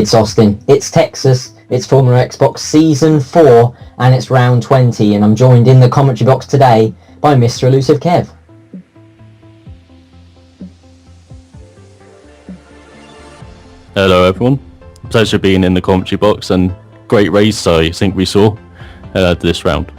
It's Austin, it's Texas, it's FormulaXbox Season 4, and it's round 20, and I'm joined in the commentary box today by Mr. ElusiveKev. Hello everyone, pleasure being in the commentary box, and great race I think we saw this round.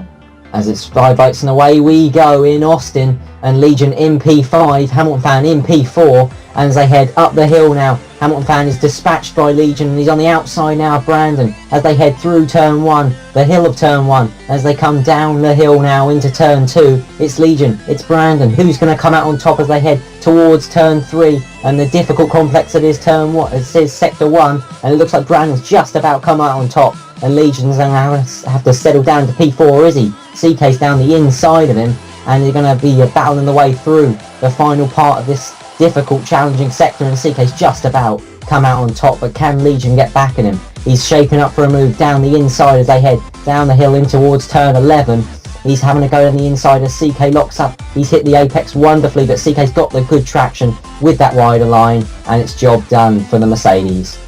As it's 5 bikes and away we go in Austin, and Legion in P5, Hamilton Fan in P4, and as they head up the hill now, Hamilton Fan is dispatched by Legion, and he's on the outside now of Brandon as they head through turn 1, the hill of turn 1, as they come down the hill now into turn 2. It's Legion, it's Brandon, who's going to come out on top as they head towards turn 3, and the difficult complex that is turn 1, it says sector 1, and it looks like Brandon's just about come out on top, and Legion's going to have to settle down to P4, is he? CK's down the inside of him, and they're going to be battling the way through the final part of this difficult, challenging sector, and CK's just about come out on top, but can Legion get back at him? He's shaping up for a move down the inside as they head down the hill in towards turn 11. He's having to go down the inside as CK locks up. He's hit the apex wonderfully, but CK's got the good traction with that wider line, and it's job done for the Mercedes.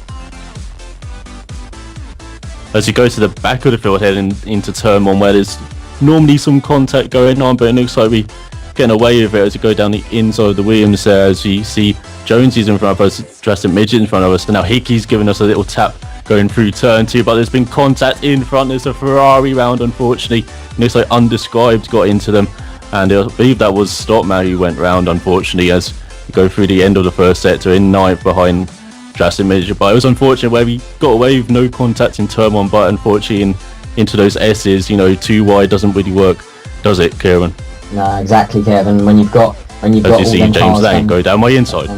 As you go to the back of the field heading into turn 1, where there's normally some contact going on, but it looks like we getting away with it as you go down the inside of the Williams there, as you see Jonesy's in front of us, Drastic Midget in front of us, and now Hickey's giving us a little tap going through turn 2, but there's been contact in front. There's a Ferrari round, unfortunately. It looks like Undescribed got into them, and I believe that was Stopman who went round, unfortunately, as we go through the end of the first sector in 9th behind Drastic Midget. But it was unfortunate where we got away with no contact in turn 1, but unfortunately into those S's, you know, too wide doesn't really work, does it, Kieran? No, exactly, Kevin. When you've got as you all see them James cars Lang go down my inside.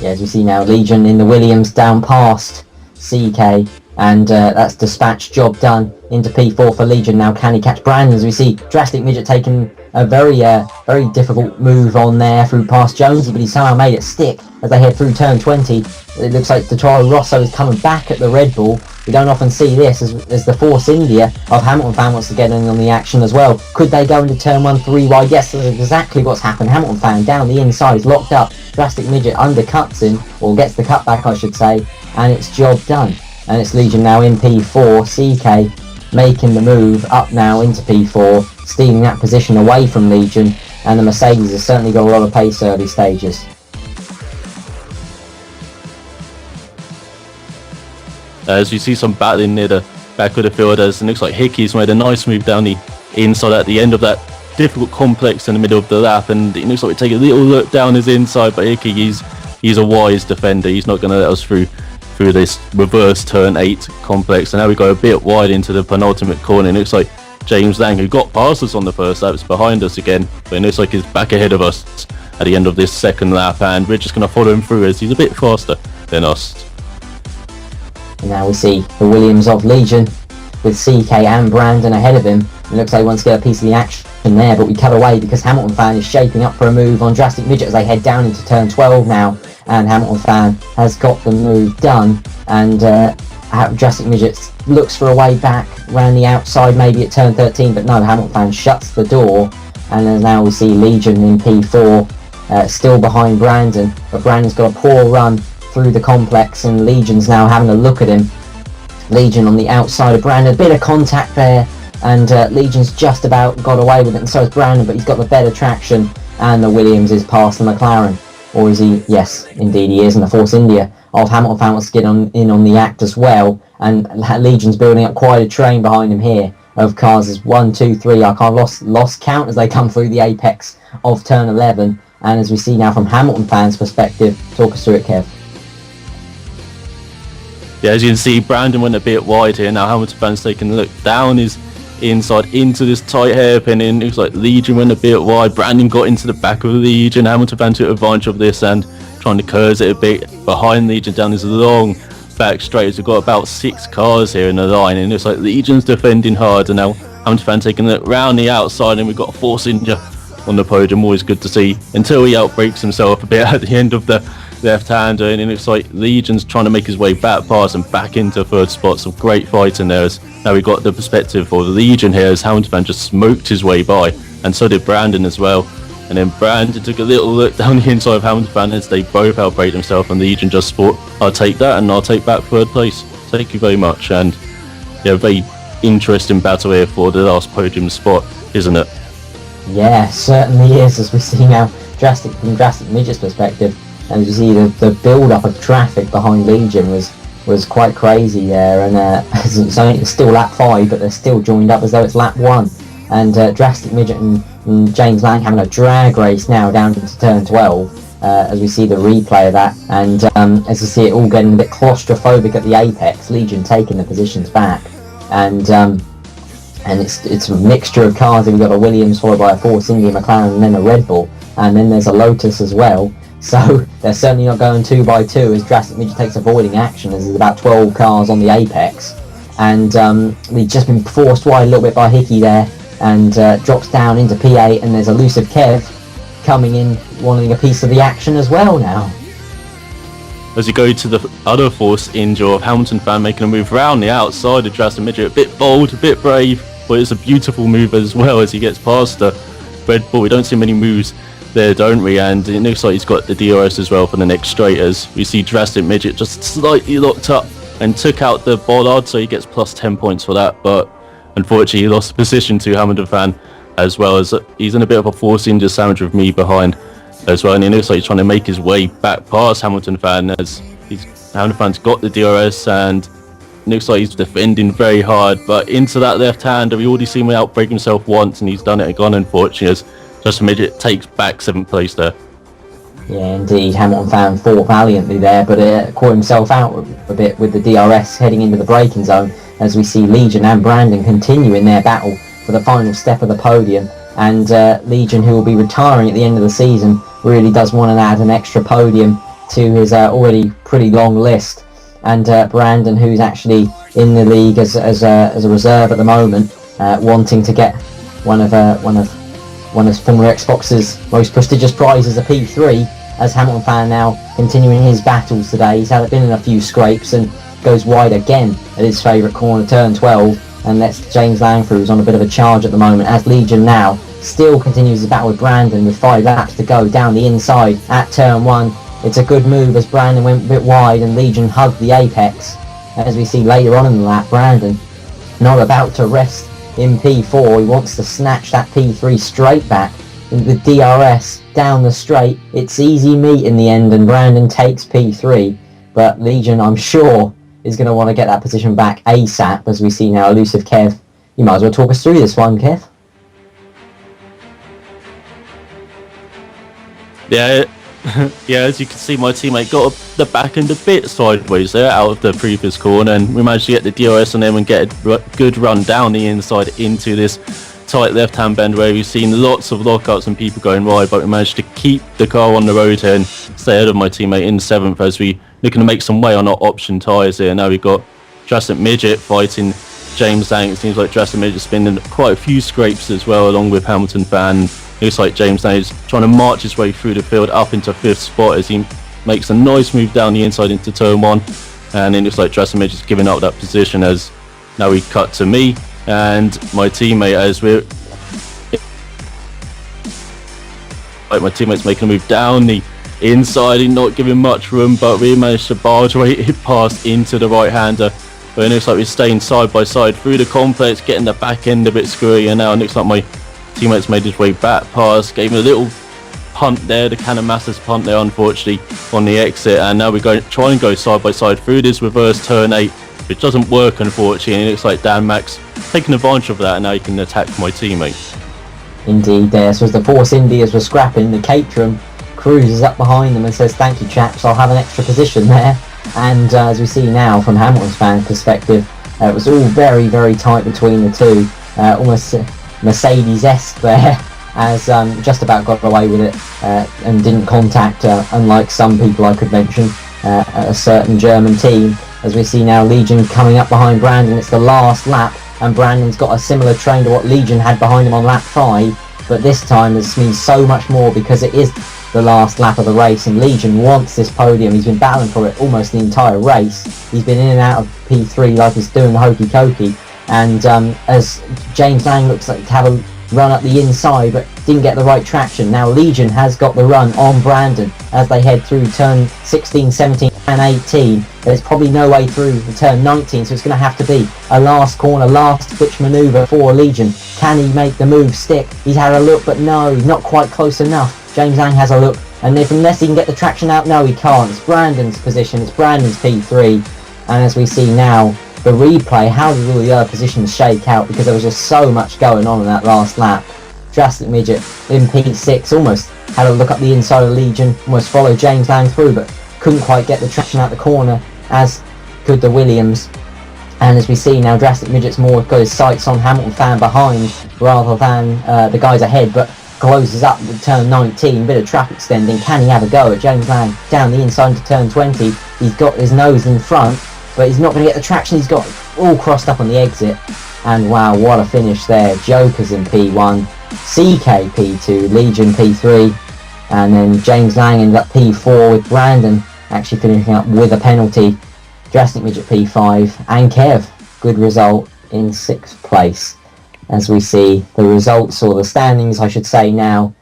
Yeah, as we see now, Legion in the Williams down past CK, and that's dispatched, job done into P4 for Legion. Now can he catch Brandon? As we see Drastic Midget taking a very difficult move on there through past Jonesy, but he somehow made it stick as they head through turn 20. It looks like the Toro Rosso is coming back at the Red Bull. We don't often see this as the Force India of Hamilton Fan wants to get in on the action as well. Could they go into turn 1 3 wide? Yes, that's exactly what's happened. Hamilton Fan down the inside is locked up. Drastic Midget undercuts him, or gets the cutback I should say, and it's job done. And it's Legion now in P4, CK making the move up now into P4, stealing that position away from Legion, and the Mercedes has certainly got a lot of pace early stages. As you see some battling near the back of the field, as it looks like Hickey's made a nice move down the inside at the end of that difficult complex in the middle of the lap, and it looks like we take a little look down his inside, but Hickey, he's a wise defender. He's not going to let us through this reverse turn 8 complex, and now we go a bit wide into the penultimate corner. It looks like James Lang, who got past us on the first lap, is behind us again, but it looks like he's back ahead of us at the end of this second lap, and we're just going to follow him through as he's a bit faster than us. And now we see the Williams of Legion with CK and Brandon ahead of him. It looks like he wants to get a piece of the action there, but we cut away because Hamilton Fan is shaping up for a move on Drastic Midget as they head down into turn 12 now, and Hamilton Fan has got the move done, and Drastic Midget looks for a way back around the outside maybe at turn 13, but no, Hamilton Fan shuts the door, and now we see Legion in P4 still behind Brandon, but Brandon's got a poor run through the complex, and Legion's now having a look at him. Legion on the outside of Brandon, a bit of contact there, and Legion's just about got away with it, and so is Brandon, but he's got the better traction, and the Williams is past the McLaren. Or is he? Yes, indeed he is, and the Force India of Hamilton Fan wants to get in on the act as well, and Legion's building up quite a train behind him here of cars. Is 1, 2, 3, I can't lost count as they come through the apex of turn 11, and as we see now from Hamilton Fan's perspective, talk us through it, Kev. Yeah, as you can see, Brandon went a bit wide here. Now Hamilton Fan's taking a look down his inside into this tight hairpin, and it looks like Legion went a bit wide. Brandon got into the back of Legion. Hamilton Fan took advantage of this and trying to curse it a bit behind Legion down this long back straight. We've got about 6 cars here in the line, and it looks like Legion's defending hard, and now Hamilton Fan taking a look round the outside, and we've got a Force India on the podium. Always good to see, until he outbreaks himself a bit at the end of the left-hander, and it looks like Legion's trying to make his way back past and back into third spot. Some great fighting there. As now we got the perspective for the Legion here, as Hamilton Fan just smoked his way by, and so did Brandon as well. And then Brandon took a little look down the inside of Hamilton Fan as they both outbraked themselves, and Legion just thought, I'll take that and I'll take back third place. Thank you very much. And yeah, very interesting battle here for the last podium spot, isn't it? Yeah, certainly is, as we see now, from Drastic Midget's perspective. And as you see, the build-up of traffic behind Legion was quite crazy there, and it's still lap 5, but they're still joined up as though it's lap 1. And Drastic Midget and James Lang having a drag race now down into turn 12, as we see the replay of that. And as you see it all getting a bit claustrophobic at the apex, Legion taking the positions back. And it's a mixture of cars. We've got a Williams followed by a Force India McLaren and then a Red Bull, and then there's a Lotus as well. So they're certainly not going 2 by 2 as Drastic Midget takes avoiding action, as there's about 12 cars on the apex. And we've just been forced wide a little bit by Hickey there, and drops down into P8, and there's ElusiveKev coming in wanting a piece of the action as well now. As you go to the other Force India of Hamilton Fan making a move around the outside of Drastic Midget, a bit bold, a bit brave, but it's a beautiful move as well as he gets past the Red Bull. We don't see many moves there, don't we? And it looks like he's got the DRS as well for the next straight, as we see Drastic Midget just slightly locked up and took out the bollard, so he gets plus 10 points for that. But unfortunately, he lost position to Hamilton Fan, as well as he's in a bit of a Force India sandwich with me behind as well. And it looks like he's trying to make his way back past Hamilton Fan, as Hamilton Fan's got the DRS, and it looks like he's defending very hard. But into that left-hander, we already seen him outbrake himself once, and he's done it again, unfortunately, as Drastic Midget takes back 7th place there. Yeah, indeed. Hamilton Fan fought valiantly there, but caught himself out a bit with the DRS heading into the braking zone, as we see Legion and Brandon continue in their battle for the final step of the podium. And Legion, who will be retiring at the end of the season, really does want to add an extra podium to his already pretty long list. And Brandon, who's actually in the league as a reserve at the moment, wanting to get one of FormulaXbox's most prestigious prizes, a P3, as Hamilton Fan now continuing his battles today. He's been in a few scrapes and goes wide again at his favourite corner, turn 12, and lets James Langford, who's on a bit of a charge at the moment, as Legion now still continues his battle with Brandon with 5 laps to go down the inside at turn 1. It's a good move as Brandon went a bit wide and Legion hugged the apex. As we see later on in the lap, Brandon not about to rest in P4. He wants to snatch that P3 straight back with DRS down the straight. It's easy meat in the end, and Brandon takes P3, but Legion, I'm sure, is going to want to get that position back ASAP, as we see now ElusiveKev. You might as well talk us through this one, Kev. Yeah, yeah, as you can see, my teammate got the back end a bit sideways there out of the previous corner, and we managed to get the DRS on them and get a good run down the inside into this tight left-hand bend where we've seen lots of lockouts and people going wide, but we managed to keep the car on the road here and stay ahead of my teammate in 7th as we looking to make some way on our option tyres here. Now we've got Drastic Midget fighting James Lang. It seems like Drastic Midget's been in quite a few scrapes as well, along with Hamilton Fan. Looks like James Lang is trying to march his way through the field up into 5th spot as he makes a nice move down the inside into turn 1, and it looks like Drastic Midget's giving up that position, as now we cut to me and my teammate as my teammate's making a move down the inside and not giving much room, but we managed to barge away it past into the right-hander. But it looks like we're staying side by side through the complex, getting the back end a bit screwy, and now it looks like my teammates made his way back past, gave him a little punt there, the Canamassas punt there, unfortunately, on the exit, and now we're trying to go side by side through this reverse turn 8, which doesn't work, unfortunately, and it looks like Dan Max taking advantage of that, and now he can attack my teammate. Indeed, there. So as the Force Indias were scrapping, the Caterham cruises up behind them and says, "Thank you, chaps, I'll have an extra position there." And as we see now from Hamilton's fan perspective, it was all very, very tight between the two, almost Mercedes-esque there, as just about got away with it and didn't contact, unlike some people I could mention, a certain German team. As we see now Legion coming up behind Brandon, it's the last lap, and Brandon's got a similar train to what Legion had behind him on lap 5, but this time this means so much more because it is the last lap of the race, and Legion wants this podium. He's been battling for it almost the entire race. He's been in and out of P3 like he's doing the hokey cokey, and as James Lang looks like to have a run up the inside, but didn't get the right traction. Now Legion has got the run on Brandon as they head through turn 16, 17 and 18. There's probably no way through the turn 19, so it's going to have to be a last corner, last twitch manoeuvre for Legion. Can he make the move stick? He's had a look, but no, not quite close enough. James Lang has a look, and unless he can get the traction out, no, he can't. It's Brandon's position, it's Brandon's P3, and as we see now, the replay, how did all the other positions shake out, because there was just so much going on in that last lap. Drastic Midget in P6 almost had a look up the inside of Legion, almost followed James Lang through, but couldn't quite get the traction out the corner, as could the Williams. And as we see now, Drastic Midget's more got his sights on Hamilton fan behind rather than the guys ahead, but closes up with turn 19, bit of traffic extending. Can he have a go at James Lang down the inside to turn 20? He's got his nose in front, but he's not going to get the traction. He's got all crossed up on the exit. And wow, what a finish there. Joker's in P1, CK P2, Legion P3, and then James Lang ended up P4 with Brandon actually finishing up with a penalty. Drastic Midget P5, and Kev, good result in 6th place. As we see the results, or the standings I should say now,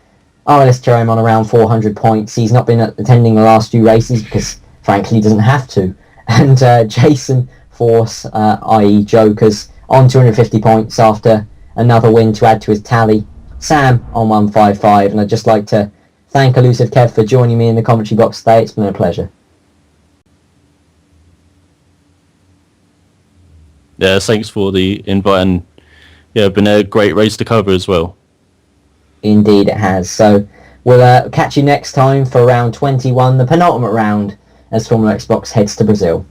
RLS Jerome on around 400 points. He's not been attending the last few races because frankly he doesn't have to. And Jason Force, i.e. Jokers, on 250 points after another win to add to his tally. Sam on 155, and I'd just like to thank ElusiveKev for joining me in the commentary box today. It's been a pleasure. Yeah, thanks for the invite, and yeah, been a great race to cover as well. Indeed it has. So we'll catch you next time for round 21, the penultimate round, as FormulaXbox heads to Brazil.